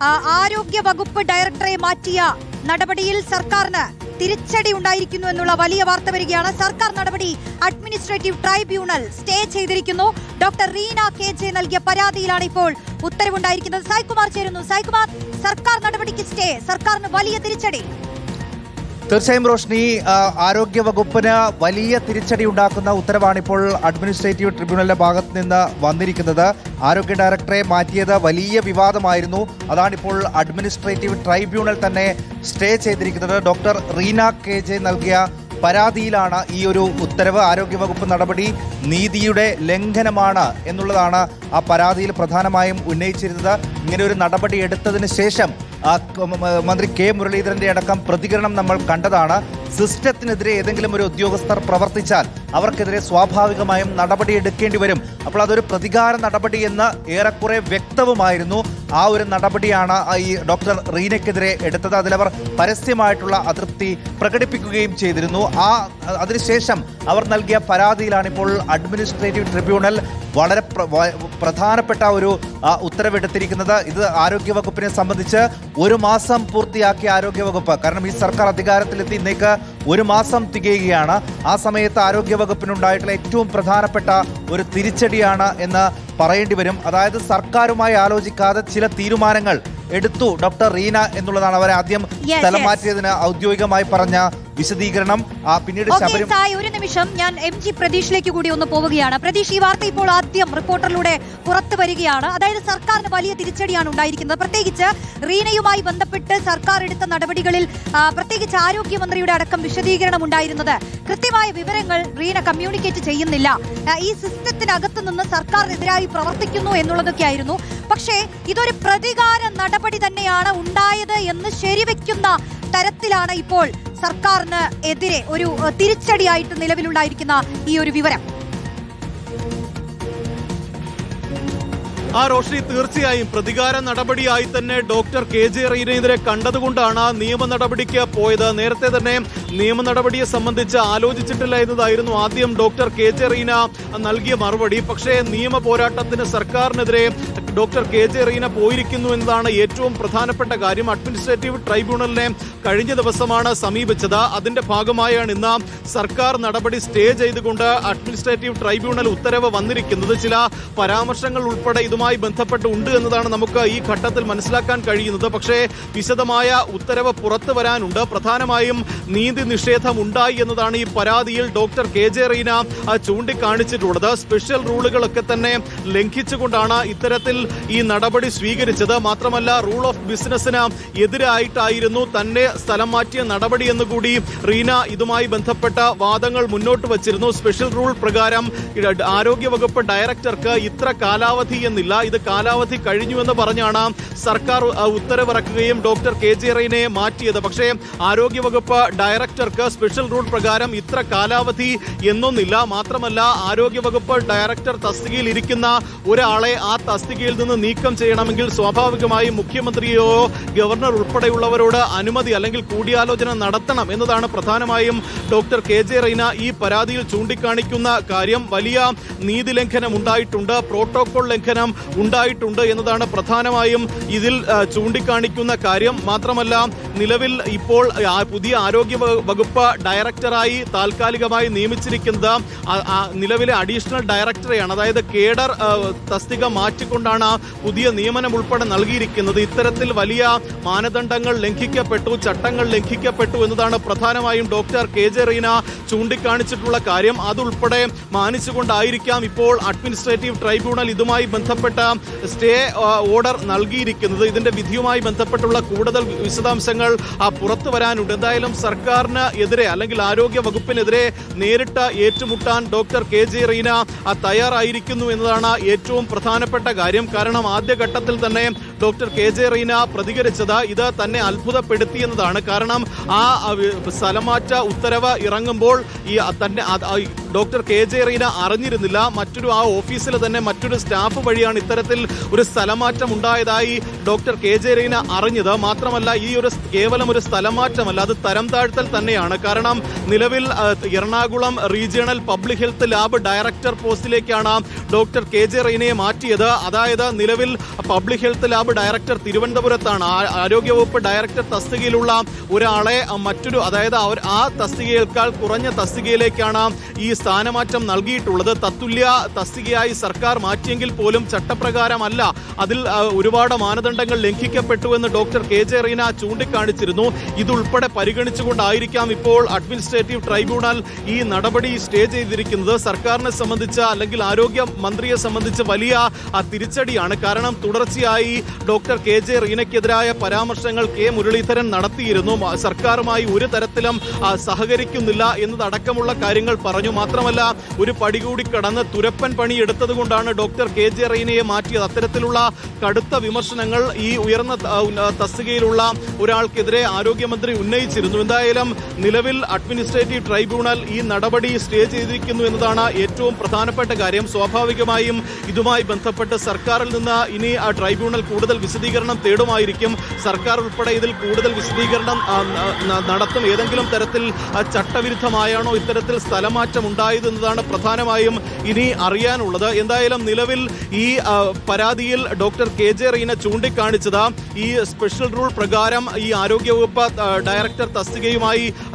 ആരോഗ്യ വകുപ്പ് ഡയറക്ടറെ മാറ്റിയ നടപടിയിൽ സർക്കാരിന് തിരിച്ചടി ഉണ്ടായിരിക്കുന്നു എന്നുള്ള വലിയ വാർത്ത വരികയാണ്. സർക്കാർ നടപടി അഡ്മിനിസ്ട്രേറ്റീവ് ട്രൈബ്യൂണൽ സ്റ്റേ ചെയ്തിരിക്കുന്നു. ഡോക്ടർ റീന KJ നൽകിയ പരാതിയിലാണ് ഇപ്പോൾ ഉത്തരവുണ്ടായിരിക്കുന്നത്. സായ്കുമാർ ചേരുന്നു. സായ്കുമാർ, സർക്കാർ നടപടിക്ക് സ്റ്റേ, സർക്കാരിന് വലിയ തിരിച്ചടി. തീർച്ചയായും റോഷ്നി, ആരോഗ്യ വകുപ്പിന് വലിയ തിരിച്ചടി ഉണ്ടാക്കുന്ന ഉത്തരവാണ് ഇപ്പോൾ അഡ്മിനിസ്ട്രേറ്റീവ് ട്രിബ്യൂണലിന്റെ ഭാഗത്ത് നിന്ന് വന്നിരിക്കുന്നത്. ആരോഗ്യ ഡയറക്ടറെ മാറ്റിയത് വലിയ വിവാദമായിരുന്നു. അതാണിപ്പോൾ അഡ്മിനിസ്ട്രേറ്റീവ് ട്രൈബ്യൂണൽ തന്നെ സ്റ്റേ ചെയ്തിരിക്കുന്നത്. ഡോക്ടർ റീന KJ നൽകിയ പരാതിയിലാണ് ഈ ഒരു ഉത്തരവ്. ആരോഗ്യവകുപ്പ് നടപടി നീതിയുടെ ലംഘനമാണ് എന്നുള്ളതാണ് ആ പരാതിയിൽ പ്രധാനമായും ഉന്നയിച്ചിരുന്നത്. ഇങ്ങനെ ഒരു നടപടി എടുത്തതിന് ശേഷം മന്ത്രി K. മുരളീധരന്റെ അടക്കം പ്രതികരണം നമ്മൾ കണ്ടതാണ്. സിസ്റ്റത്തിനെതിരെ ഏതെങ്കിലും ഒരു ഉദ്യോഗസ്ഥർ പ്രവർത്തിച്ചാൽ അവർക്കെതിരെ സ്വാഭാവികമായും നടപടി എടുക്കേണ്ടി വരും. അപ്പോൾ അതൊരു പ്രതികാര നടപടി എന്ന് ഏറെക്കുറെ വ്യക്തവുമായിരുന്നു. ആ ഒരു നടപടിയാണ് ഈ ഡോക്ടർ റീനയ്ക്കെതിരെ എടുത്തത്. അതിലവർ പരസ്യമായിട്ടുള്ള അതൃപ്തി പ്രകടിപ്പിക്കുകയും ചെയ്തിരുന്നു. അതിനുശേഷം അവർ നൽകിയ പരാതിയിലാണ് ഇപ്പോൾ അഡ്മിനിസ്ട്രേറ്റീവ് ട്രിബ്യൂണൽ വളരെ പ്രധാനപ്പെട്ട ഒരു ഉത്തരവെടുത്തിരിക്കുന്നത്. ഇത് ആരോഗ്യവകുപ്പിനെ സംബന്ധിച്ച് 1 മാസം പൂർത്തിയാക്കിയ ആരോഗ്യവകുപ്പ്, കാരണം ഈ സർക്കാർ അധികാരത്തിലെത്തി ഇന്നേക്ക് 1 മാസം തികയുകയാണ്. ആ സമയത്ത് ആരോഗ്യവകുപ്പിനുണ്ടായിട്ടുള്ള ഏറ്റവും പ്രധാനപ്പെട്ട ഒരു തിരിച്ചടിയാണ് എന്ന് പറയേണ്ടി വരും. അതായത് സർക്കാരുമായി ആലോചിക്കാതെ ചില തീരുമാനങ്ങൾ എടുത്തു ഡോക്ടർ റീന എന്നുള്ളതാണ് അവരെ ആദ്യം സ്ഥലം മാറ്റിയതിന് ഔദ്യോഗികമായി പറഞ്ഞ വിശദീകരണം. പിന്നീട് ഒരു നിമിഷം, ഞാൻ MG പ്രതീഷിലേക്ക് കൂടി ഒന്ന് പോവുകയാണ്. പ്രതീഷ്, ഈ വാർത്ത ഇപ്പോൾ ആദ്യം റിപ്പോർട്ടറിലൂടെ പുറത്തു വരികയാണ്. അതായത് സർക്കാരിന് വലിയ തിരിച്ചടിയാണ് ഉണ്ടായിരിക്കുന്നത്. പ്രത്യേകിച്ച് റീനയുമായി ബന്ധപ്പെട്ട് സർക്കാർ എടുത്ത നടപടികളിൽ പ്രത്യേകിച്ച് ആരോഗ്യമന്ത്രിയുടെ അടക്കം വിശദീകരണം ഉണ്ടായിരുന്നത് കൃത്യമായ വിവരങ്ങൾ റീന കമ്മ്യൂണിക്കേറ്റ് ചെയ്യുന്നില്ല. ഈ സിസ്റ്റത്തിനകത്ത് നിന്ന് സർക്കാരിനെതിരായി പ്രവർത്തിക്കുന്നു എന്നുള്ളതൊക്കെയായിരുന്നു. പക്ഷേ ഇതൊരു പ്രതികാര നടപടി തന്നെയാണ് ഉണ്ടായത് എന്ന് ശരിവെക്കുന്ന തരത്തിലാണ് ഇപ്പോൾ സർക്കാരിന് എതിരെ ഒരു തിരിച്ചടിയായിട്ട് നിലവിലുണ്ടായിരിക്കുന്ന ഈ ഒരു വിവരം. റോഷ്നി, തീർച്ചയായും പ്രതികാര നടപടിയായി തന്നെ ഡോക്ടർ KJ റീനയെതിരെ കണ്ടതുകൊണ്ടാണ് നിയമ നടപടിക്ക് പോയത്. നേരത്തെ തന്നെ നിയമ നടപടിയെ സംബന്ധിച്ച് ആലോചിച്ചിട്ടില്ല എന്നതായിരുന്നു ആദ്യം ഡോക്ടർ KJ റീന നൽകിയ മറുപടി. പക്ഷേ നിയമ പോരാട്ടത്തിന് സർക്കാരിനെതിരെ ഡോക്ടർ KJ റീന പോയിരിക്കുന്നു എന്നതാണ് ഏറ്റവും പ്രധാനപ്പെട്ട കാര്യം. അഡ്മിനിസ്ട്രേറ്റീവ് ട്രൈബ്യൂണലിനെ കഴിഞ്ഞ ദിവസമാണ് സമീപിച്ചത്. അതിന്റെ ഭാഗമായാണ് ഇന്ന് സർക്കാർ നടപടി സ്റ്റേ ചെയ്തുകൊണ്ട് അഡ്മിനിസ്ട്രേറ്റീവ് ട്രൈബ്യൂണൽ ഉത്തരവ് വന്നിരിക്കുന്നത്. ചില പരാമർശങ്ങൾ ഉൾപ്പെടെ ഇതുമായി ബന്ധപ്പെട്ട് ഉണ്ട് എന്നതാണ് നമുക്ക് ഈ ഘട്ടത്തിൽ മനസ്സിലാക്കാൻ കഴിയുന്നത്. പക്ഷേ വിശദമായ ഉത്തരവ് പുറത്തു വരാനുണ്ട്. പ്രധാനമായും നീതി നിഷേധം ഉണ്ടായി എന്നതാണ് ഈ പരാതിയിൽ ഡോക്ടർ KJ റീന ചൂണ്ടിക്കാണിച്ചിട്ടുള്ളത്. സ്പെഷ്യൽ റൂളുകളൊക്കെ തന്നെ ലംഘിച്ചുകൊണ്ടാണ് ഇത്തരത്തിൽ ഈ നടപടി സ്വീകരിച്ചത്. മാത്രമല്ല, റൂൾ ഓഫ് ബിസിനസിന് എതിരായിട്ടായിരുന്നു തന്നെ സ്ഥലം മാറ്റിയ നടപടി എന്നുകൂടി റീന ഇതുമായി ബന്ധപ്പെട്ട വാദങ്ങൾ മുന്നോട്ട് വച്ചിരുന്നു. സ്പെഷ്യൽ റൂൾ പ്രകാരം ആരോഗ്യവകുപ്പ് ഡയറക്ടർക്ക് ഇത്ര കാലാവധി എന്നില്ല, ഇത് കാലാവധി കഴിഞ്ഞുവെന്ന് പറഞ്ഞാണ് സർക്കാർ ഉത്തരവിറക്കുകയും ഡോക്ടർ KJ റീനയെ മാറ്റിയത്. പക്ഷേ ആരോഗ്യവകുപ്പ് ഡയറക്ടർക്ക് സ്പെഷ്യൽ റൂൾ പ്രകാരം ഇത്ര കാലാവധി എന്നൊന്നില്ല. മാത്രമല്ല, ആരോഗ്യവകുപ്പ് ഡയറക്ടർ തസ്തികയിൽ ഇരിക്കുന്ന ഒരാളെ ആ തസ്തികയിൽ നിന്ന് നീക്കം ചെയ്യണമെങ്കിൽ സ്വാഭാവികമായും മുഖ്യമന്ത്രിയോ ഗവർണർ ഉൾപ്പെടെയുള്ളവരോട് അനുമതി അല്ലെങ്കിൽ കൂടിയാലോചന നടത്തണം എന്നതാണ് പ്രധാനമായും ഡോക്ടർ KJ റീന ഈ പരാതിയിൽ ചൂണ്ടിക്കാണിക്കുന്ന കാര്യം. വലിയ നീതി ലംഘനം ഉണ്ടായിട്ടുണ്ട്, പ്രോട്ടോകോൾ ലംഘനം ഉണ്ടായിട്ടുണ്ട് എന്നതാണ് പ്രധാനമായും ഇതിൽ ചൂണ്ടിക്കാണിക്കുന്ന കാര്യം. മാത്രമല്ല, നിലവിൽ ഇപ്പോൾ പുതിയ ആരോഗ്യ വകുപ്പ് ഡയറക്ടറായി താൽക്കാലികമായി നിയമിച്ചിരിക്കുന്നത് നിലവിലെ അഡീഷണൽ ഡയറക്ടറെയാണ്. അതായത് കേഡർ തസ്തിക മാറ്റിക്കൊണ്ടാണ് പുതിയ നിയമനം ഉൾപ്പെടെ നൽകിയിരിക്കുന്നത്. ഇത്തരത്തിൽ വലിയ മാനദണ്ഡങ്ങൾ ലംഘിക്കപ്പെട്ടു, ചട്ടങ്ങൾ ലംഘിക്കപ്പെട്ടു എന്നതാണ് പ്രധാനമായും ഡോക്ടർ KJ റീന ചൂണ്ടിക്കാണിച്ചിട്ടുള്ള കാര്യം. അതുൾപ്പെടെ മാനിച്ചുകൊണ്ടായിരിക്കാം ഇപ്പോൾ അഡ്മിനിസ്ട്രേറ്റീവ് ട്രൈബ്യൂണൽ ഇതുമായി ബന്ധപ്പെട്ട സ്റ്റേ ഓർഡർ നൽകിയിരിക്കുന്നത്. ഇതിന്റെ വിധിയുമായി ബന്ധപ്പെട്ടുള്ള കൂടുതൽ വിശദാംശങ്ങൾ പുറത്തു വരാനുണ്ട്. എന്തായാലും സർക്കാരിന് എതിരെ അല്ലെങ്കിൽ ആരോഗ്യ വകുപ്പിനെതിരെ നേരിട്ട് ഏറ്റുമുട്ടാൻ ഡോക്ടർ KJ റീന തയ്യാറായിരിക്കുന്നു എന്നതാണ് ഏറ്റവും പ്രധാനപ്പെട്ട കാര്യം. കാരണം ആദ്യഘട്ടത്തിൽ തന്നെ ഡോക്ടർ KJ റീന പ്രതികരിച്ചത് ഇത് തന്നെ അത്ഭുതപ്പെടുത്തിയെന്നതാണ്. കാരണം ആ സ്ഥലമാറ്റ ഉത്തരവ് ഇറങ്ങുമ്പോൾ ഈ തന്നെ ഡോക്ടർ കെ ജെ റീന അറിഞ്ഞിരുന്നില്ല. ആ ഓഫീസിൽ തന്നെ മറ്റൊരു സ്റ്റാഫ് വഴിയാണ് ഇത്തരത്തിൽ ഒരു സ്ഥലമാറ്റം ഉണ്ടായതായി ഡോക്ടർ കെ ജെ റീന അറിഞ്ഞത്. മാത്രമല്ല, ഈ ഒരു കേവലം ഒരു സ്ഥലമാറ്റമല്ല, അത് തരം താഴ്ത്തൽ തന്നെയാണ്. കാരണം നിലവിൽ Ernakulam regional public health lab director പോസ്റ്റിലേക്കാണ് ഡോക്ടർ കെ ജെ റീനയെ മാറ്റിയത്. അതായത് നിലവിൽ പബ്ലിക് ഹെൽത്ത് ലാബ് ഡയറക്ടർ തിരുവനന്തപുരത്താണ്. ആരോഗ്യവകുപ്പ് ഡയറക്ടർ തസ്തികയിലുള്ള ഒരാളെ അതായത് ആ തസ്തികയേക്കാൾ കുറഞ്ഞ തസ്തികയിലേക്കാണ് ഈ സ്ഥാനമാറ്റം നൽകിയിട്ടുള്ളത്. തത്തുല്യ തസ്തികയായി സർക്കാർ മാറ്റിയെങ്കിൽ പോലും ചട്ടപ്രകാരമല്ല, അതിൽ ഒരുപാട് മാനദണ്ഡങ്ങൾ ലംഘിക്കപ്പെട്ടുവെന്ന് ഡോക്ടർ കെ ജെ റീന ചൂണ്ടിക്കാണിച്ചിരുന്നു. ഇതുൾപ്പെടെ പരിഗണിച്ചുകൊണ്ടായിരിക്കാം ഇപ്പോൾ അഡ്മിനിസ്ട്രേറ്റീവ് ട്രൈബ്യൂണൽ ഈ നടപടി സ്റ്റേ ചെയ്തിരിക്കുന്നത്. സർക്കാരിനെ സംബന്ധിച്ച് അല്ലെങ്കിൽ ആരോഗ്യ മന്ത്രിയെ സംബന്ധിച്ച് വലിയ തിരിച്ചടിയാണ്. കാരണം തുടർച്ചയായി ഡോക്ടർ കെ ജെ റീനയ്ക്കെതിരായ പരാമർശങ്ങൾ കെ മുരളീധരൻ നടത്തിയിരുന്നു. സർക്കാരുമായി ഒരു തരത്തിലും സഹകരിക്കുന്നില്ല എന്നതടക്കമുള്ള കാര്യങ്ങൾ പറഞ്ഞു. മാത്രമല്ല, ഒരു പടി കൂടി കടന്ന് തുരപ്പൻ പണി എടുത്തതുകൊണ്ടാണ് ഡോക്ടർ കെ ജെ റീനയെ മാറ്റിയത്. അത്തരത്തിലുള്ള കടുത്ത വിമർശനങ്ങൾ ഈ ഉയർന്ന തസ്തികയിലുള്ള ഒരാൾക്കെതിരെ ആരോഗ്യമന്ത്രി ഉന്നയിച്ചിരുന്നു. എന്തായാലും നിലവിൽ അഡ്മിനിസ്ട്രേറ്റീവ് ട്രൈബ്യൂണൽ ഈ നടപടി സ്റ്റേ ചെയ്തിരിക്കുന്നു എന്നതാണ് ഏറ്റവും പ്രധാനപ്പെട്ട കാര്യം. സ്വാഭാവികമായും ഇതുമായി ബന്ധപ്പെട്ട് സർക്കാരിൽ നിന്ന് ഇനി ആ ട്രൈബ്യൂണൽ കൂടുതൽ വിശദീകരണം തേടുമായിരിക്കും. സർക്കാർ ഉൾപ്പെടെ ഇതിൽ കൂടുതൽ വിശദീകരണം നടത്തും. ഏതെങ്കിലും തരത്തിൽ ചട്ടവിരുദ്ധമായാണോ ഇത്തരത്തിൽ സ്ഥലമാറ്റം ഉണ്ടായത് എന്നതാണ് പ്രധാനമായും ഇനി അറിയാനുള്ളത്. എന്തായാലും നിലവിൽ ഈ പരാതിയിൽ ഡോക്ടർ കെ ജെ റീന ചൂണ്ടിക്കാണിച്ചത് ഈ സ്പെഷ്യൽ റൂൾ പ്രകാരം ഈ ആരോഗ്യവകുപ്പ് ഡയറക്ടർ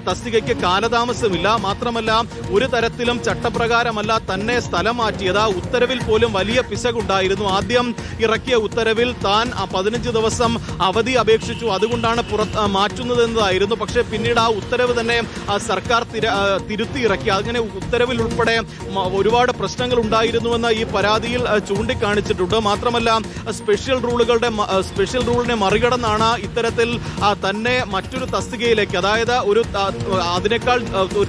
തസ്തികയ്ക്ക് കാലതാമസമില്ല. മാത്രമല്ല, ഒരു തരത്തിലും ചട്ടപ്രകാരമല്ല തന്നെ സ്ഥലം മാറ്റിയത്. ഉത്തരവിൽ പോലും വലിയ പിശകുണ്ടായിരുന്നു. ആദ്യം ഇറക്കിയ ഉത്തരവിൽ താൻ 15 ദിവസം അവധി അപേക്ഷിച്ചു, അതുകൊണ്ടാണ് മാറ്റുന്നത് എന്നതായിരുന്നു. പക്ഷേ പിന്നീട് ആ ഉത്തരവ് തന്നെ സർക്കാർ തിരുത്തി ഇറക്കി. അങ്ങനെ ഉത്തരവിൽ ഉൾപ്പെടെ ഒരുപാട് പ്രശ്നങ്ങൾ ഉണ്ടായിരുന്നുവെന്ന് ഈ പരാതിയിൽ ചൂണ്ടിക്കാണിച്ചിട്ടുണ്ട്. മാത്രമല്ല, സ്പെഷ്യൽ റൂളിനെ മറികടന്നാണ് ഇത്തരത്തിൽ തന്നെ മറ്റൊരു തസ്തികയിലേക്ക്, അതായത് അതിനേക്കാൾ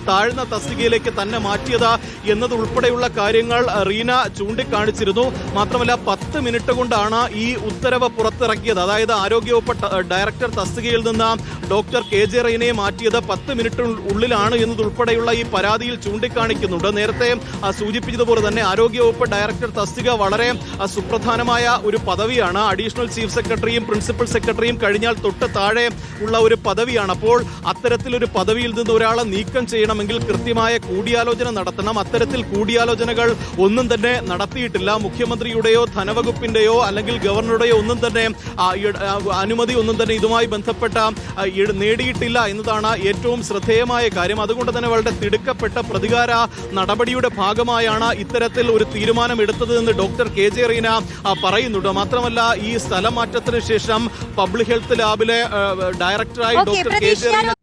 താഴ്ന്ന തസ്തികയിലേക്ക് തന്നെ മാറ്റിയത് എന്നതുൾപ്പെടെയുള്ള കാര്യങ്ങൾ റീന ചൂണ്ടിക്കാണിച്ചിരുന്നു. മാത്രമല്ല, 10 മിനിറ്റ് കൊണ്ടാണ് ഈ ഉത്തരവ് പുറത്തിറക്കിയത്. അതായത് ആരോഗ്യവകുപ്പ് ഡയറക്ടർ തസ്തികയിൽ നിന്ന് ഡോക്ടർ കെ ജെ റീനയെ മാറ്റിയത് 10 മിനിറ്റിനുള്ളിലാണ് എന്നതുൾപ്പെടെയുള്ള ഈ പരാതിയിൽ ചൂണ്ടിക്കാണിക്കുന്നുണ്ട്. നേരത്തെ സൂചിപ്പിച്ചതുപോലെ തന്നെ ആരോഗ്യവകുപ്പ് ഡയറക്ടർ തസ്തിക വളരെ സുപ്രധാനമായ ഒരു പദവിയാണ്. അഡീഷണൽ ചീഫ് സെക്രട്ടറിയും പ്രിൻസിപ്പൽ സെക്രട്ടറിയും കഴിഞ്ഞാൽ തൊട്ട് താഴെ ഉള്ള ഒരു പദവിയാണ്. അപ്പോൾ അത്തരത്തിലൊരു പദവിയിൽ നിന്ന് ഒരാളെ നീക്കം ചെയ്യണമെങ്കിൽ കൃത്യമായ കൂടിയാലോചന നടത്തണം. അത്തരത്തിൽ കൂടിയാലോചനകൾ ഒന്നും തന്നെ നടത്തിയിട്ടില്ല. മുഖ്യമന്ത്രിയുടെയോ ധനവകുപ്പിന്റെയോ അല്ലെങ്കിൽ ഗവർണറുടെയോ ഒന്നും തന്നെ അനുമതി ഒന്നും തന്നെ ഇതുമായി ബന്ധപ്പെട്ട നേടിയിട്ടില്ല എന്നതാണ് ഏറ്റവും ശ്രദ്ധേയമായ കാര്യം. അതുകൊണ്ട് തന്നെ വളരെ തിടുക്കപ്പെട്ട പ്രതികാര നടപടിയുടെ ഭാഗമായാണ് ഇത്തരത്തിൽ ഒരു തീരുമാനം എടുത്തത് എന്ന് ഡോക്ടർ കെ ജെ റീന പറയുന്നുണ്ട്. മാത്രമല്ല, ഈ സ്ഥലമാറ്റത്തിന് ശേഷം പബ്ലിക് ഹെൽത്ത് ലാബിലെ ഡയറക്ടറായി ഡോക്ടർ കെ ജെ റീന